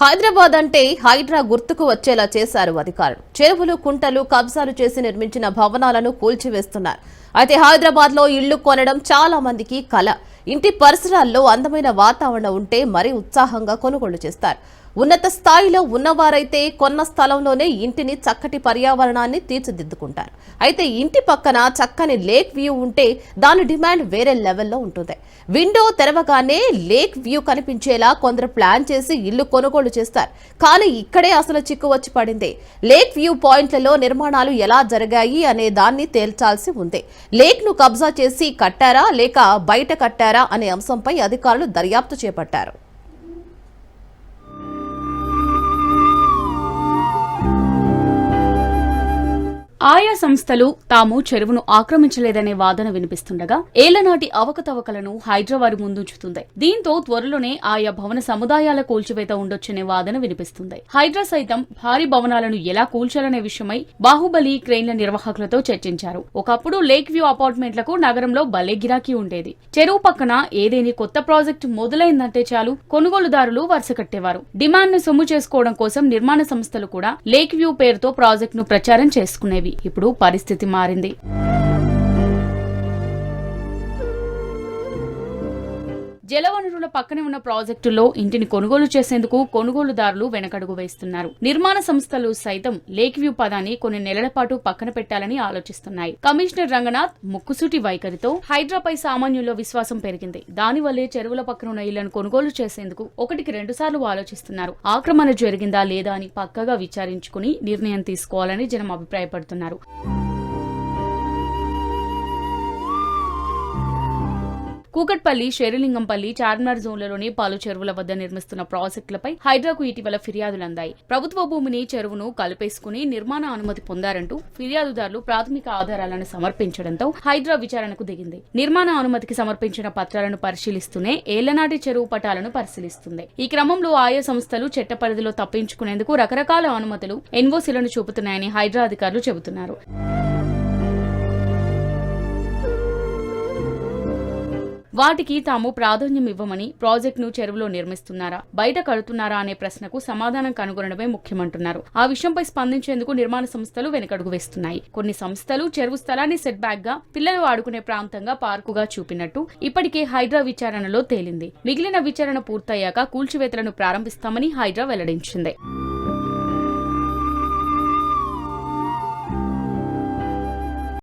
హైదరాబాద్ అంటే హైడ్రా గుర్తుకు వచ్చేలా చేశారు అధికారులు. చెరువులు, కుంటలు కబ్జాలు చేసి నిర్మించిన భవనాలను కూల్చివేస్తున్నారు. అయితే హైదరాబాద్ లో ఇళ్లు కొనడం చాలా మందికి కల. ఇంటి పరిసరాల్లో అందమైన వాతావరణం ఉంటే మరీ ఉత్సాహంగా కొనుగోలు చేస్తారు. ఉన్నత స్థాయిలో ఉన్నవారైతే కొన్న స్థలంలోనే ఇంటిని చక్కటి పర్యావరణాన్ని తీర్చిదిద్దుకుంటారు. అయితే ఇంటి పక్కన చక్కని లేక్ వ్యూ ఉంటే దాని డిమాండ్ వేరే లెవెల్లో ఉంటుంది. విండో తెరవగానే లేక్ వ్యూ కనిపించేలా కొందరు ప్లాన్ చేసి ఇల్లు కొనుగోలు చేస్తారు. కానీ ఇక్కడే అసలు చిక్కు వచ్చి పడింది. లేక్ వ్యూ పాయింట్లలో నిర్మాణాలు ఎలా జరిగాయి అనే దాన్ని తేల్చాల్సి ఉంది. లేక్ ను కబ్జా చేసి కట్టారా లేక బయట కట్టారా అనే అంశంపై అధికారులు దర్యాప్తు చేపట్టారు. ఆయా సంస్థలు తాము చెరువును ఆక్రమించలేదనే వాదన వినిపిస్తుండగా ఏళ్లనాటి అవకతవకలను హైదరాబాద్ ముందుంచుతుంది. దీంతో త్వరలోనే ఆయా భవన సముదాయాల కూల్చివేత ఉండొచ్చనే వాదన వినిపిస్తుంది. హైడ్రా సైతం భారీ భవనాలను ఎలా కూల్చాలనే విషయమై బాహుబలి క్రెయిన్ల నిర్వాహకులతో చర్చించారు. ఒకప్పుడు లేక్ వ్యూ అపార్ట్మెంట్లకు నగరంలో భలే గిరాకీ ఉండేది. చెరువు పక్కన ఏదేని కొత్త ప్రాజెక్టు మొదలైందంటే చాలు కొనుగోలుదారులు వరుస కట్టేవారు. డిమాండ్ ను సొమ్ము చేసుకోవడం కోసం నిర్మాణ సంస్థలు కూడా లేక్ వ్యూ పేరుతో ప్రాజెక్టును ప్రచారం చేసుకునేవి. ఇప్పుడు పరిస్థితి మారింది. జలవనరుల పక్కనే ఉన్న ప్రాజెక్టుల్లో ఇంటిని కొనుగోలు చేసేందుకు కొనుగోలుదారులు వెనకడుగు వేస్తున్నారు. నిర్మాణ సంస్థలు సైతం లేక్ వ్యూ పదాన్ని కొన్ని నెలల పాటు పక్కన పెట్టాలని ఆలోచిస్తున్నాయి. కమిషనర్ రంగనాథ్ ముక్కుసూటి వైఖరితో హైడ్రాపై సామాన్యుల్లో విశ్వాసం పెరిగింది. దానివల్లే చెరువుల పక్కన ఉన్న ఇళ్లను కొనుగోలు చేసేందుకు 1-2 సార్లు ఆలోచిస్తున్నారు. ఆక్రమణ జరిగిందా లేదా అని పక్కగా విచారించుకుని నిర్ణయం తీసుకోవాలని జనం అభిప్రాయపడుతున్నారు. కూకట్పల్లి, శేరిలింగంపల్లి, చార్మినార్ జోన్లలోని పలు చెరువుల వద్ద నిర్మిస్తున్న ప్రాజెక్టులపై హైడ్రాకు ఇటీవల ఫిర్యాదులందాయి. ప్రభుత్వ భూమిని చెరువును కలిపేసుకుని నిర్మాణ అనుమతి పొందారంటూ ఫిర్యాదుదారులు ప్రాథమిక ఆధారాలను సమర్పించడంతో హైడ్రా విచారణకు దిగింది. నిర్మాణ అనుమతికి సమర్పించిన పత్రాలను పరిశీలిస్తూనే ఏళ్లనాటి చెరువు పటాలను పరిశీలిస్తుంది. ఈ క్రమంలో ఆయా సంస్థలు చట్ట పరిధిలో తప్పించుకునేందుకు రకరకాల అనుమతులు, ఎన్ఓసీలను చూపుతున్నాయని హైడ్రా అధికారులు చెబుతున్నారు. వాటికి తాము ప్రాధాన్యం ఇవ్వమని, ప్రాజెక్టును చెరువులో నిర్మిస్తున్నారా, బయట కడుతున్నారా అనే ప్రశ్నకు సమాధానం కనుగొనడమే ముఖ్యమంటున్నారు. ఆ విషయంపై స్పందించేందుకు నిర్మాణ సంస్థలు వెనకడుగు వేస్తున్నాయి. కొన్ని సంస్థలు చెరువు స్థలాన్ని సెట్ బ్యాక్ గా, పిల్లలు ఆడుకునే ప్రాంతంగా పార్కుగా చూపినట్టు ఇప్పటికే హైడ్రా విచారణలో తేలింది. మిగిలిన విచారణ పూర్తయ్యాక కూల్చివేతలను ప్రారంభిస్తామని హైడ్రా వెల్లడించింది.